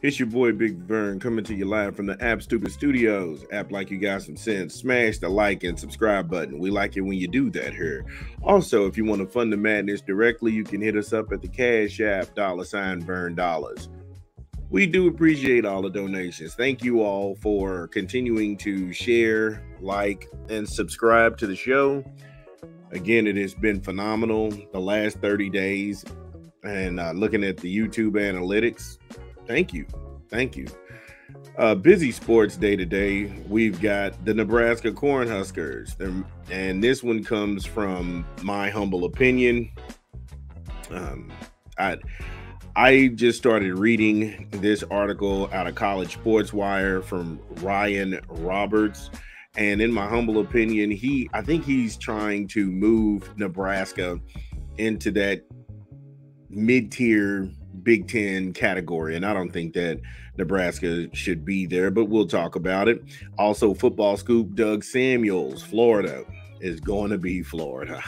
It's your boy Big Vern coming to you live from the App Stupid Studios. App like you got some sense. Smash the like and subscribe button. We like it when you do that here. Also, if you want to fund the madness directly, you can hit us up at the Cash App $Vern. We do appreciate all the donations. Thank you all for continuing to share, like, and subscribe to the show. Again, it has been phenomenal the last 30 days. And looking at the YouTube analytics, thank you. Busy sports day today. We've got the Nebraska Cornhuskers. And this one comes from my humble opinion. I just started reading this article out of College Sports Wire from Ryan Roberts. And in my humble opinion, I think he's trying to move Nebraska into that mid-tier Big Ten category. And I don't think that Nebraska should be there, but we'll talk about it. Also, football scoop, Doug Samuels, Florida is going to be Florida.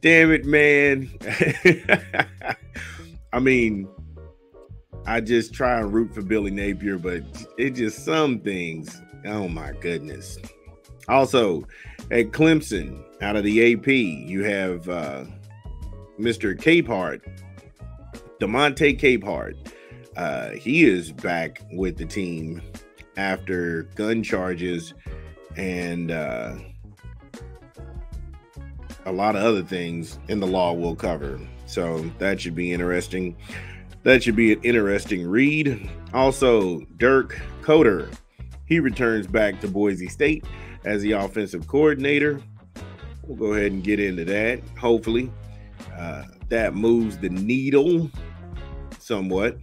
Damn it, man. I mean, I just try and root for Billy Napier, but it just some things. Oh my goodness. Also, at Clemson, out of the AP, you have Mr. Capehart, DeMonte Capehart. He is back with the team after gun charges and a lot of other things in the law we'll cover. So that should be interesting. That should be an interesting read. Also, Dirk Coder, he returns back to Boise State as the offensive coordinator. We'll go ahead and get into that. Hopefully, that moves the needle somewhat.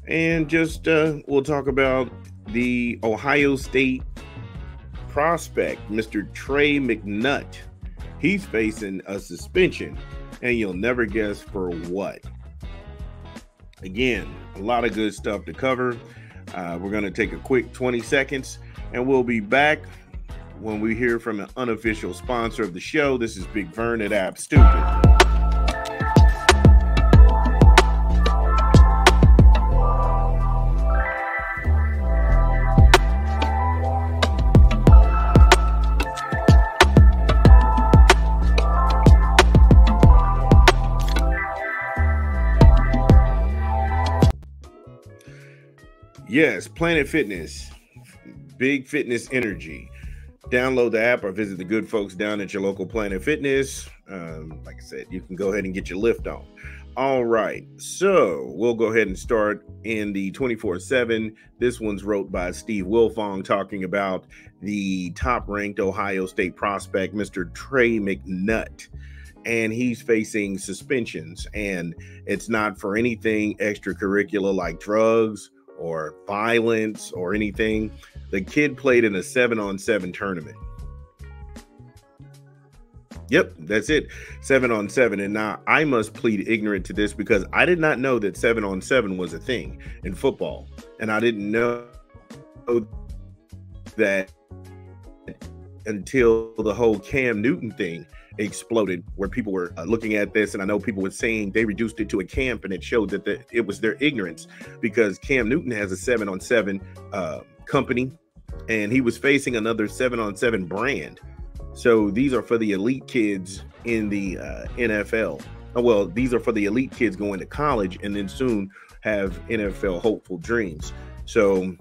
And just we'll talk about the Ohio State prospect, Mr. Trey McNutt. He's facing a suspension, and you'll never guess for what. Again, a lot of good stuff to cover. We're going to take a quick 20 seconds, and we'll be back when we hear from an unofficial sponsor of the show. This is Big Vern at App Stupid. Yes, Planet Fitness, big fitness energy. Download the app or visit the good folks down at your local Planet Fitness. Like I said, you can go ahead and get your lift on. All right, so we'll go ahead and start in the 24/7. This one's wrote by Steve Wilfong, talking about the top-ranked Ohio State prospect, Mr. Trey McNutt. And he's facing suspensions, and it's not for anything extracurricular like drugs or violence or anything. The kid played in a 7-on-7 tournament. Yep, that's it. 7-on-7. And now I must plead ignorant to this because I did not know that 7-on-7 was a thing in football. And I didn't know that until the whole Cam Newton thing exploded, where people were looking at this, and I know people were saying they reduced it to a camp, and it showed that it was their ignorance, because Cam Newton has a 7-on-7 company, and he was facing another 7-on-7 brand. So these are for the elite kids in the NFL. Well, these are for the elite kids going to college and then soon have NFL hopeful dreams. So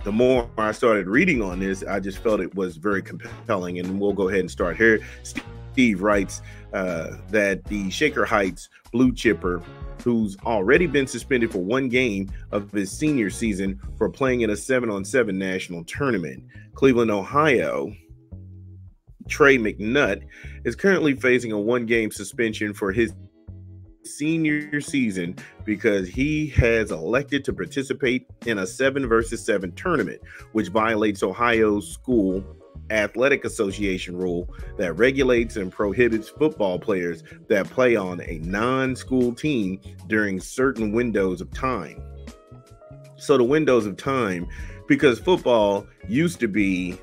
the more I started reading on this, I just felt it was very compelling, and we'll go ahead and start here. Steve writes that the Shaker Heights blue chipper, who's already been suspended for one game of his senior season for playing in a 7-on-7 national tournament, Cleveland, Ohio, Trey McNutt is currently facing a one-game suspension for his senior season because he has elected to participate in a 7-versus-7 tournament, which violates Ohio's school athletic association rule that regulates and prohibits football players that play on a non-school team during certain windows of time. So the windows of time, because football used to be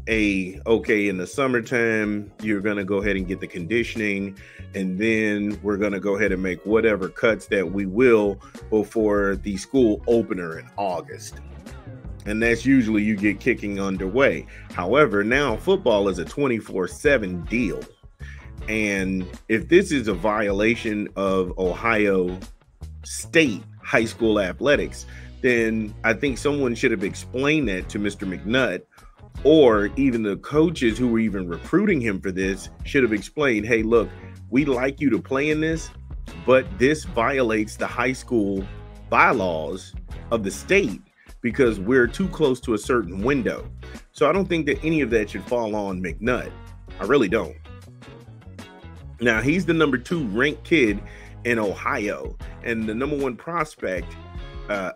okay, in the summertime, you're going to go ahead and get the conditioning, and then we're going to go ahead and make whatever cuts that we will before the school opener in August. And that's usually you get kicking underway. However, now football is a 24/7 deal. And if this is a violation of Ohio State high school athletics, then I think someone should have explained that to Mr. McNutt, or even the coaches who were even recruiting him for this should have explained, hey, look, we'd like you to play in this, but this violates the high school bylaws of the state because we're too close to a certain window. So I don't think that any of that should fall on McNutt. I really don't. Now, he's the number 2 ranked kid in Ohio and the number 1 prospect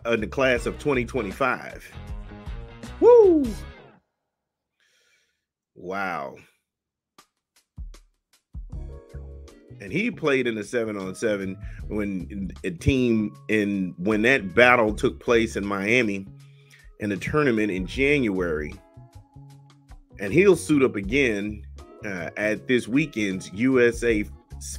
in the class of 2025. Woo! Wow. And he played in a 7-on-7 when that battle took place in Miami in the tournament in January. And he'll suit up again at this weekend's USA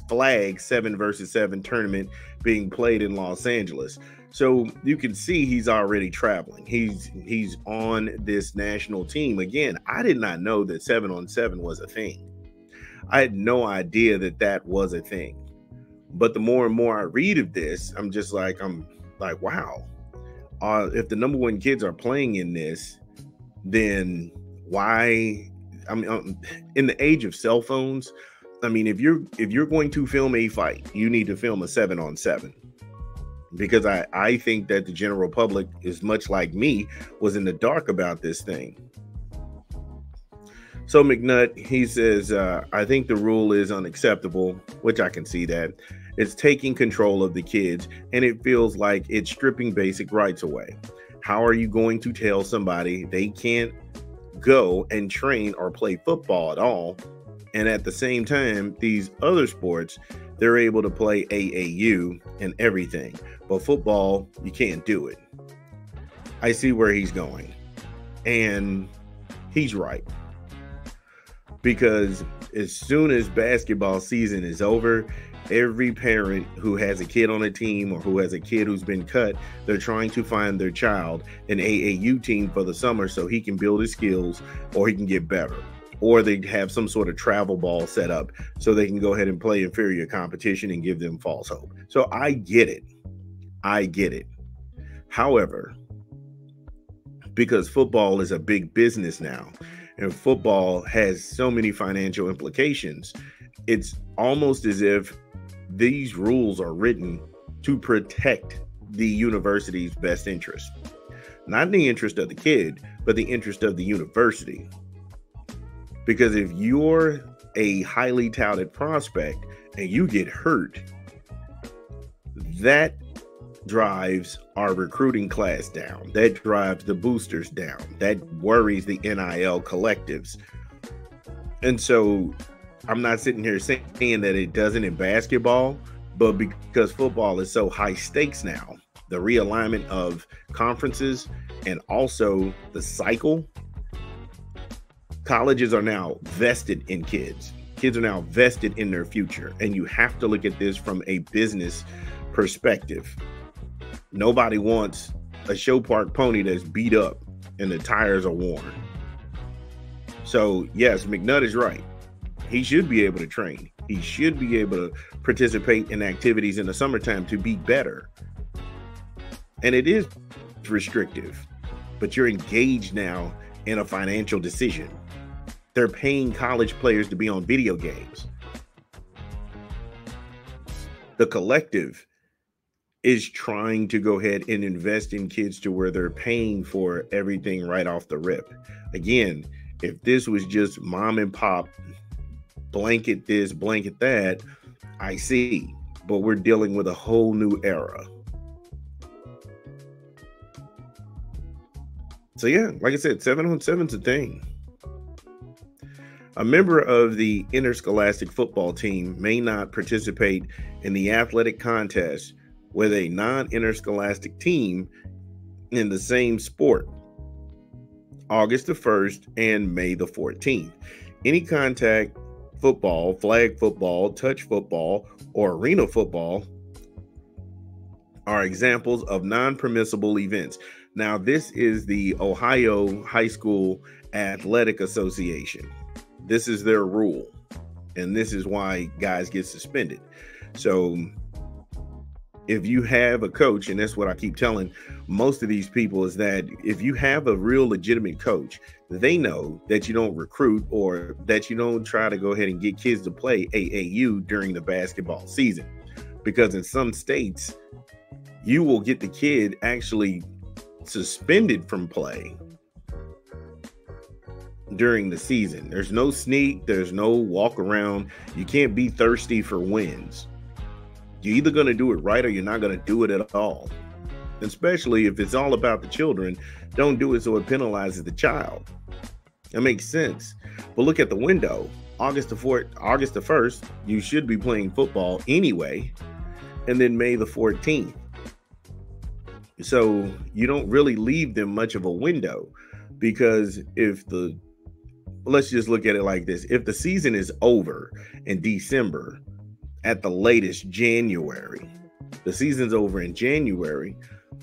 Flag 7-versus-7 tournament being played in Los Angeles. So you can see he's already traveling. He's on this national team. Again, I did not know that 7-on-7 was a thing. I had no idea that that was a thing. But the more and more I read of this, I'm like, wow. If the number 1 kids are playing in this, then why? I mean, in the age of cell phones, I mean, if you're going to film a fight, you need to film a 7-on-7. Because I think that the general public is much like me, was in the dark about this thing. So McNutt, he says, I think the rule is unacceptable, which I can see that. It's taking control of the kids, and it feels like it's stripping basic rights away. How are you going to tell somebody they can't go and train or play football at all? And at the same time, these other sports, they're able to play AAU and everything. But football, you can't do it. I see where he's going. And he's right. Because as soon as basketball season is over, every parent who has a kid on a team or who has a kid who's been cut, they're trying to find their child an AAU team for the summer so he can build his skills or he can get better. Or they have some sort of travel ball set up so they can go ahead and play inferior competition and give them false hope. So I get it. However, because football is a big business now, and football has so many financial implications, it's almost as if these rules are written to protect the university's best interest. Not the interest of the kid, but the interest of the university. Because if you're a highly touted prospect and you get hurt, that drives our recruiting class down. That drives the boosters down. That worries the NIL collectives. And so I'm not sitting here saying that it doesn't in basketball, but because football is so high stakes now, the realignment of conferences and also the cycle, colleges are now vested in kids. Kids are now vested in their future. And you have to look at this from a business perspective. Nobody wants a show park pony that's beat up and the tires are worn. So yes, McNutt is right. He should be able to train. He should be able to participate in activities in the summertime to be better. And it is restrictive, but you're engaged now in a financial decision. They're paying college players to be on video games. The collective is trying to go ahead and invest in kids to where they're paying for everything right off the rip. Again, if this was just mom and pop, blanket this, blanket that, I see. But we're dealing with a whole new era. So yeah, like I said, 7-on-7's a thing. A member of the interscholastic football team may not participate in the athletic contest with a non-interscholastic team in the same sport. August the 1st, and May the 14th. Any contact football, flag football, touch football, or arena football are examples of non-permissible events. Now, this is the Ohio High School Athletic Association. This is their rule, and this is why guys get suspended. So if you have a coach, and that's what I keep telling most of these people, is that if you have a real legitimate coach, they know that you don't recruit or that you don't try to go ahead and get kids to play AAU during the basketball season. Because in some states, you will get the kid actually suspended from play during the season. There's no sneak, there's no walk around. You can't be thirsty for wins. You're either going to do it right or you're not going to do it at all. Especially if it's all about the children, don't do it so it penalizes the child. That makes sense. But look at the window. August the 1st, you should be playing football anyway. And then May the 14th. So you don't really leave them much of a window, because let's just look at it like this. If the season is over in December, at the latest January, the season's over in January,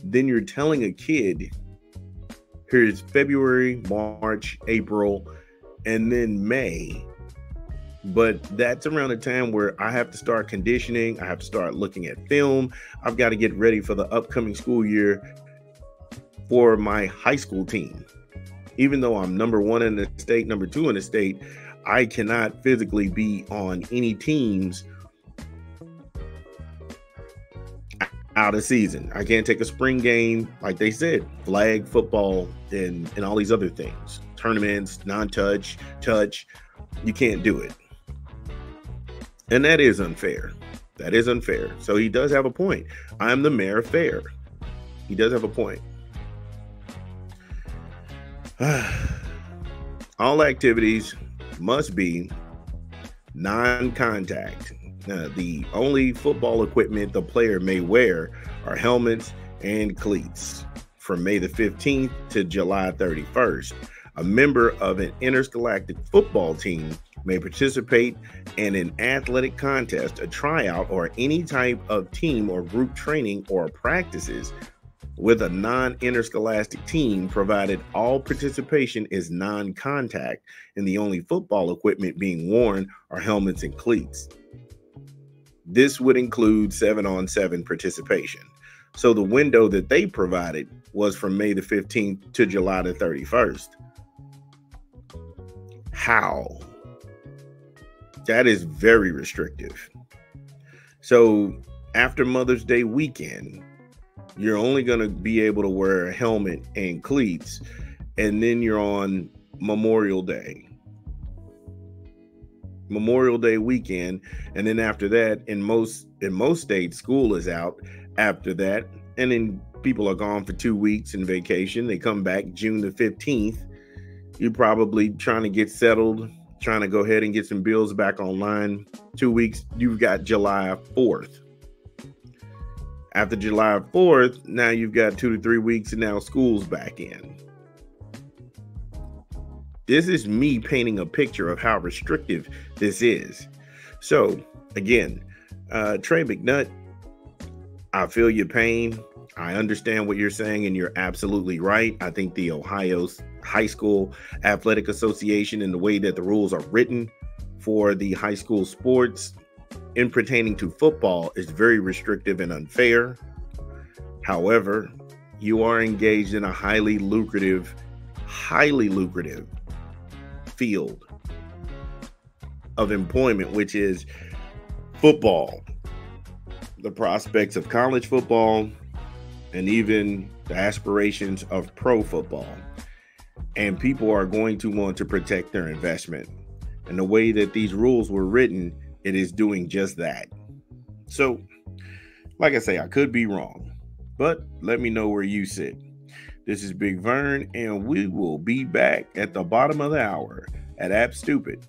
then you're telling a kid, here's February, March, April, and then May. But that's around the time where I have to start conditioning. I have to start looking at film. I've got to get ready for the upcoming school year for my high school team. Even though I'm number 1 in the state, number 2 in the state, I cannot physically be on any teams out of season. I can't take a spring game, like they said, flag football and all these other things, tournaments, non-touch, touch. You can't do it. And that is unfair. That is unfair. So he does have a point. I'm the mayor of fair. He does have a point. All activities must be non-contact. The only football equipment the player may wear are helmets and cleats. From May the 15th to July 31st, a member of an interscholastic football team may participate in an athletic contest, a tryout, or any type of team or group training or practices with a non-interscholastic team, provided all participation is non-contact and the only football equipment being worn are helmets and cleats. This would include 7-on-7 participation. So the window that they provided was from May the 15th to July the 31st. How? That is very restrictive. So after Mother's Day weekend, you're only going to be able to wear a helmet and cleats, and then you're on Memorial Day weekend, and then after that, in most states, school is out after that, and then people are gone for 2 weeks in vacation. They come back June the 15th. You're probably trying to get settled, trying to go ahead and get some bills back online. 2 weeks, you've got July 4th. After July 4th, now you've got 2 to 3 weeks, and now school's back in. This is me painting a picture of how restrictive this is. So, again, Trey McNutt, I feel your pain. I understand what you're saying, and you're absolutely right. I think the Ohio High School Athletic Association and the way that the rules are written for the high school sports in pertaining to football is very restrictive and unfair. However, you are engaged in a highly lucrative field of employment, which is football, the prospects of college football, and even the aspirations of pro football. And people are going to want to protect their investment. And the way that these rules were written, it is doing just that. So, like I say, I could be wrong, but let me know where you sit. This is Big Vern, and we will be back at the bottom of the hour at App Stupid.